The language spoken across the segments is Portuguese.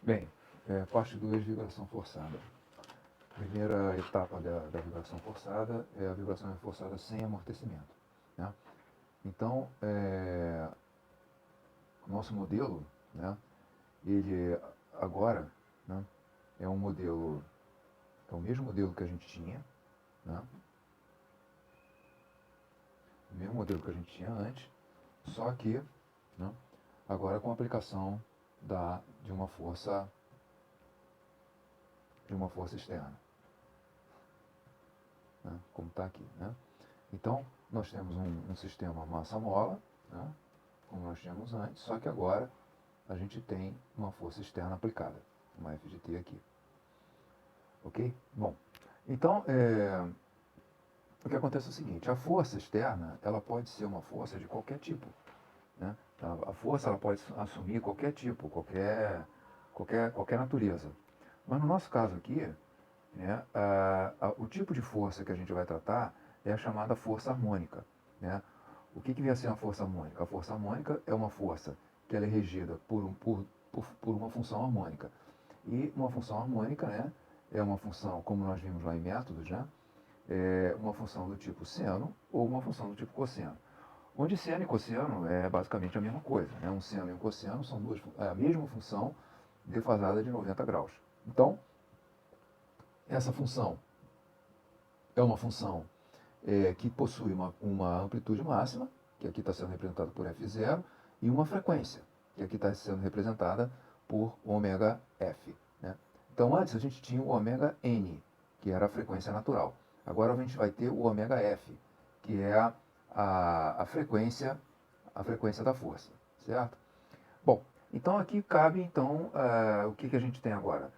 Bem, parte 2, vibração forçada. Primeira etapa da vibração forçada é a vibração forçada sem amortecimento. Né? Então, o nosso modelo, né, ele agora, né, é um modelo, é o mesmo modelo que a gente tinha, né, o mesmo modelo que a gente tinha antes, só que, né, agora com a aplicação de uma força externa, né, como está aqui. Né? Então, nós temos um sistema massa-mola, né, como nós tínhamos antes, só que agora a gente tem uma força externa aplicada, uma F de T aqui. Ok? Bom, então, o que acontece é o seguinte, a força externa, ela pode ser uma força de qualquer tipo. Né? A força ela pode assumir qualquer tipo, qualquer natureza. Mas no nosso caso aqui, né, o tipo de força que a gente vai tratar é a chamada força harmônica. Né? O que vem a ser uma força harmônica? A força harmônica é uma força que ela é regida por uma função harmônica. E uma função harmônica, né, é uma função, como nós vimos lá em métodos, né, é uma função do tipo seno ou uma função do tipo cosseno. Onde seno e cosseno é basicamente a mesma coisa. Né? Um seno e um cosseno são a mesma função defasada de 90 graus. Então, essa função é uma função que possui uma amplitude máxima, que aqui está sendo representada por F0, e uma frequência, que aqui está sendo representada por ômega F. Né? Então, antes a gente tinha o ômega N, que era a frequência natural. Agora a gente vai ter o ômega F, que é a frequência da força, certo? Bom, então aqui cabe então o que a gente tem agora?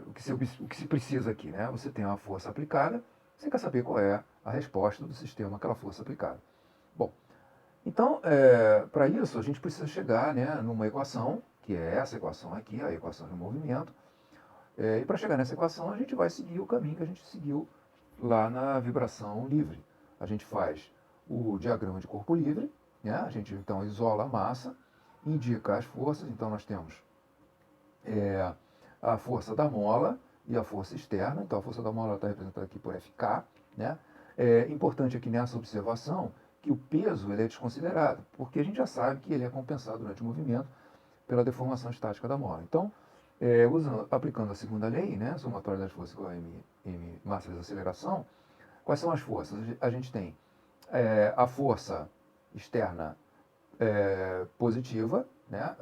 O que se precisa aqui, né? Você tem uma força aplicada, você quer saber qual é a resposta do sistema àquela força aplicada. Bom, então para isso a gente precisa chegar, né, numa equação, que é essa equação aqui, a equação de movimento, e para chegar nessa equação a gente vai seguir o caminho que a gente seguiu lá na vibração livre. A gente faz o diagrama de corpo livre, né? A gente então isola a massa, indica as forças, então nós temos é, a força da mola e a força externa, então a força da mola está representada aqui por FK. Né? É importante aqui nessa observação que o peso ele é desconsiderado, porque a gente já sabe que ele é compensado durante o movimento pela deformação estática da mola. Então, aplicando a segunda lei, né, somatória das forças igual a m massa vezes aceleração, quais são as forças? A gente tem a força externa positiva, né,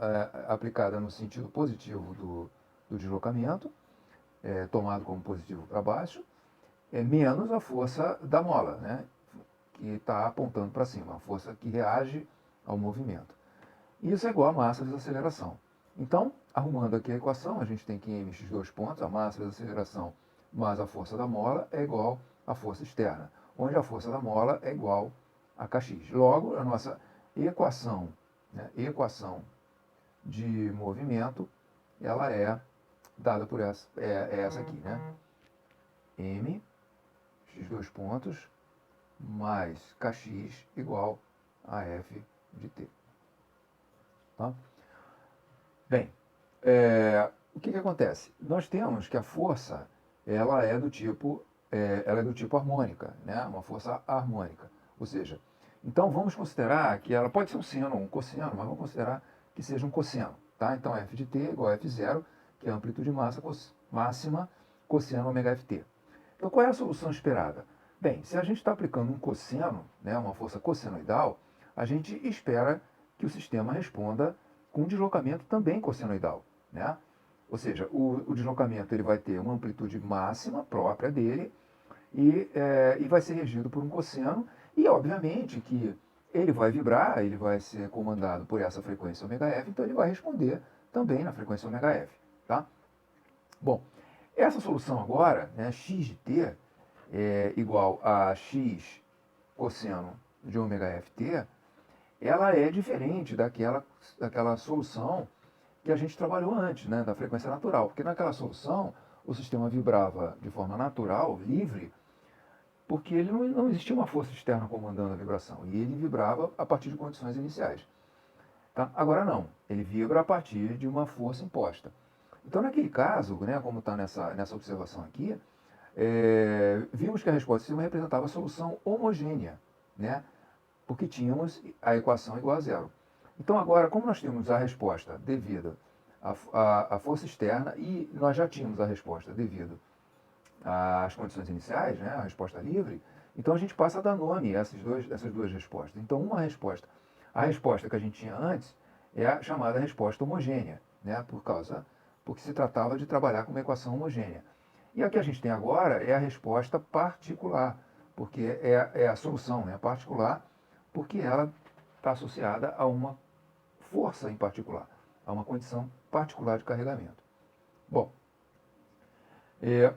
aplicada no sentido positivo do deslocamento, tomado como positivo para baixo, menos a força da mola, né, que está apontando para cima, a força que reage ao movimento. Isso é igual a massa vezes aceleração. Então, arrumando aqui a equação, a gente tem que em mx2 pontos, a massa vezes a aceleração mais a força da mola é igual à força externa, onde a força da mola é igual a kx. Logo, a nossa equação, né, equação de movimento, ela é dada por essa aqui, né? M, x2 pontos, mais kx igual a F de t. Tá? Bem, o que acontece? Nós temos que a força ela é do tipo harmônica, né? Uma força harmônica. Ou seja, então vamos considerar que ela pode ser um seno ou um cosseno, mas vamos considerar que seja um cosseno. Tá? Então F de t é igual a F0, que é a amplitude máxima cosseno ômega ft. Então qual é a solução esperada? Bem, se a gente está aplicando um cosseno, né, uma força cossenoidal, a gente espera que o sistema responda com um deslocamento também cossenoidal. Né? Ou seja, o deslocamento ele vai ter uma amplitude máxima própria dele e vai ser regido por um cosseno, e obviamente que ele vai vibrar, ele vai ser comandado por essa frequência ωf, então ele vai responder também na frequência ωf. Tá? Bom, essa solução agora, né, x de t é igual a x cosseno de ômega ft, ela é diferente daquela solução que a gente trabalhou antes, né, da frequência natural. Porque naquela solução, o sistema vibrava de forma natural, livre, porque ele não existia uma força externa comandando a vibração. E ele vibrava a partir de condições iniciais. Tá? Agora não, ele vibra a partir de uma força imposta. Então, naquele caso, né, como está nessa observação aqui, vimos que a resposta do sistema representava a solução homogênea, né, porque tínhamos a equação igual a zero. Então, agora, como nós temos a resposta devida à força externa e nós já tínhamos a resposta devido às condições iniciais, né, a resposta livre, então a gente passa a dar nome a essas duas respostas. Então, a resposta que a gente tinha antes é a chamada resposta homogênea, né, porque se tratava de trabalhar com uma equação homogênea. E a que a gente tem agora é a resposta particular, porque é a solução, né, particular, porque ela está associada a uma força em particular, a uma condição particular de carregamento. Bom,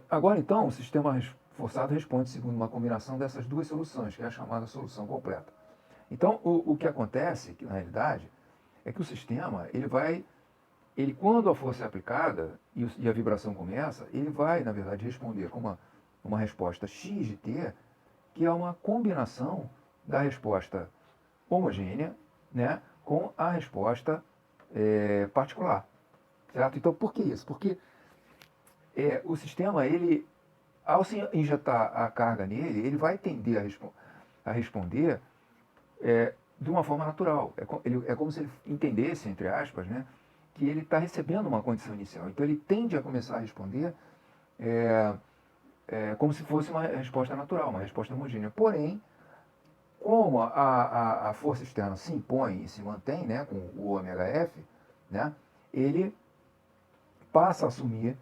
agora então o sistema forçado responde segundo uma combinação dessas duas soluções, que é a chamada solução completa. Então o que acontece, que na realidade, é que o sistema, ele quando a força é aplicada e a vibração começa, ele vai, na verdade, responder com uma resposta x de t, que é uma combinação da resposta homogênea, né, com a resposta particular. Certo? Então, por que isso? Porque o sistema, ele, ao se injetar a carga nele, ele vai tender a responder de uma forma natural. É como se ele entendesse, entre aspas, né, que ele está recebendo uma condição inicial. Então, ele tende a começar a responder como se fosse uma resposta natural, uma resposta homogênea. Porém, como a força externa se impõe e se mantém, né, com o ωf, né, ele passa a assumir,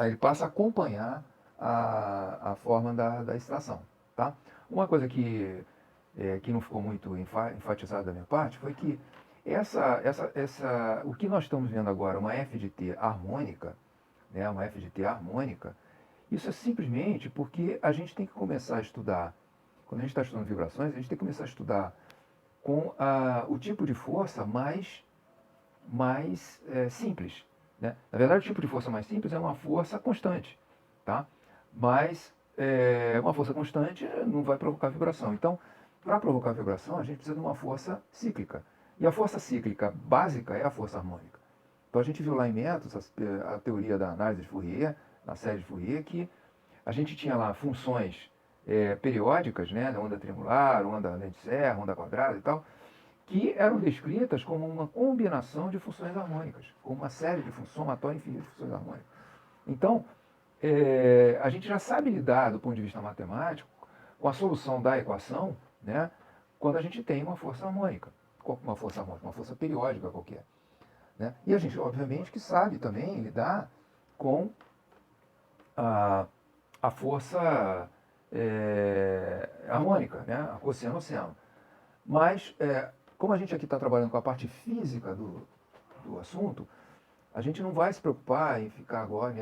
ele passa a acompanhar a forma da excitação. Tá? Uma coisa que não ficou muito enfatizada da minha parte foi que o que nós estamos vendo agora, uma F de T harmônica, né, uma F de T harmônica, isso é simplesmente porque a gente tem que começar a estudar, quando a gente está estudando vibrações, a gente tem que começar a estudar com o tipo de força mais simples. Né? Na verdade, o tipo de força mais simples é uma força constante. Tá? Mas uma força constante não vai provocar vibração. Então, para provocar vibração, a gente precisa de uma força cíclica. E a força cíclica básica é a força harmônica. Então, a gente viu lá em métodos a teoria da análise de Fourier, na série de Fourier, que a gente tinha lá funções periódicas, né, onda triangular, onda de serra, onda quadrada e tal, que eram descritas como uma combinação de funções harmônicas, como uma série de funções, somatória infinita de funções harmônicas. Então, a gente já sabe lidar, do ponto de vista matemático, com a solução da equação, né, quando a gente tem uma força harmônica, uma força periódica qualquer. Né? E a gente, obviamente, que sabe também lidar com a força harmônica, né? A cosseno-osseno. Mas, como a gente aqui está trabalhando com a parte física do assunto, a gente não vai se preocupar em ficar agora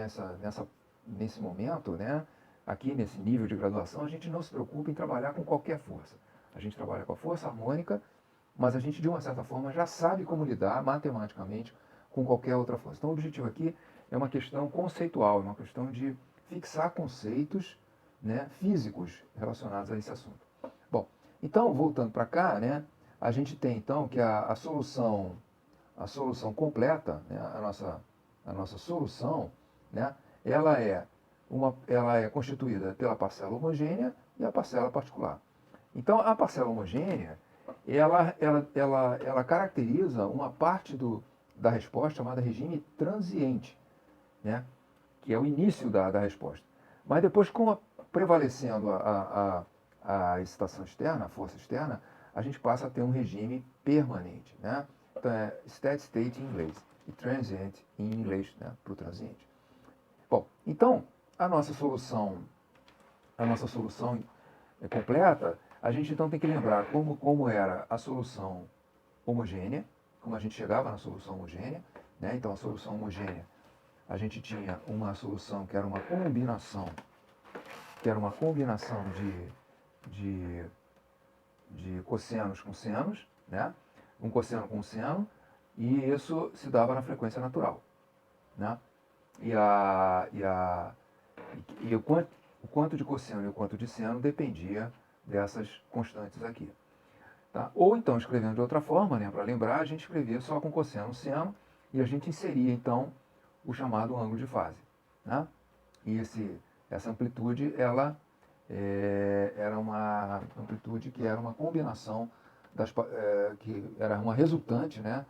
nesse momento, né? Aqui nesse nível de graduação, a gente não se preocupa em trabalhar com qualquer força. A gente trabalha com a força harmônica, mas a gente, de uma certa forma, já sabe como lidar matematicamente com qualquer outra força. Então, o objetivo aqui é uma questão conceitual, é uma questão de fixar conceitos, né, físicos relacionados a esse assunto. Bom, então, voltando para cá, né, a gente tem, então, que a solução completa, né, a nossa solução, né, ela é constituída pela parcela homogênea e a parcela particular. Então, a parcela homogênea, ela caracteriza uma parte da resposta chamada regime transiente, né, que é o início da resposta. Mas depois, prevalecendo a excitação externa, a força externa, a gente passa a ter um regime permanente. Né? Então, é steady state em inglês e transient em inglês, né, para o transiente. Bom, então, a nossa solução completa, a gente então tem que lembrar como era a solução homogênea, como a gente chegava na solução homogênea. Né? Então, a solução homogênea, a gente tinha uma solução que era uma combinação de cossenos com senos, né? Um cosseno com um seno, e isso se dava na frequência natural. Né? E o quanto de cosseno e o quanto de seno dependia dessas constantes aqui. Tá? Ou então, escrevendo de outra forma, né, para lembrar, a gente escrevia só com cosseno, seno, e a gente inseria, então, o chamado ângulo de fase. Né? E essa amplitude, ela era uma amplitude que era uma combinação, que era uma resultante, né,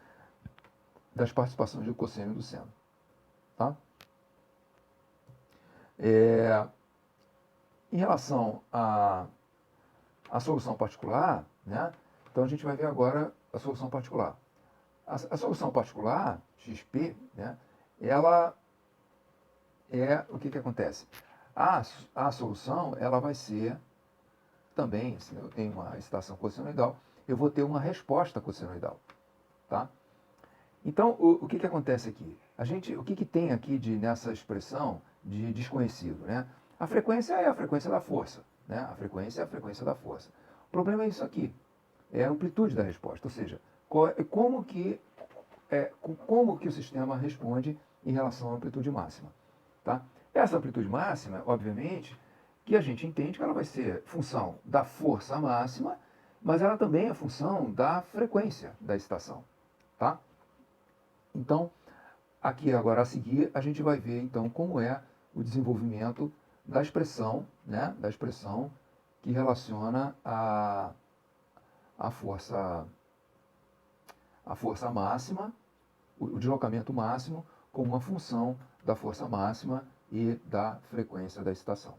das participações do cosseno e do seno. Tá? Em relação à solução particular, né, então a gente vai ver agora a solução particular. A solução particular, XP, né, ela o que acontece? A solução ela vai ser também, se eu tenho uma excitação cossenoidal, eu vou ter uma resposta cossenoidal. Tá? Então, o que acontece aqui? O que tem aqui nessa expressão de desconhecido? Né? A frequência é a frequência da força. Né? A frequência é a frequência da força. O problema é isso aqui, é a amplitude da resposta, ou seja, como que o sistema responde em relação à amplitude máxima. Tá? Essa amplitude máxima, obviamente, que a gente entende que ela vai ser função da força máxima, mas ela também é função da frequência da excitação. Tá? Então, aqui agora a seguir, a gente vai ver então como é o desenvolvimento da expressão, né, da expressão que relaciona a força máxima, o deslocamento máximo, como uma função da força máxima e da frequência da excitação.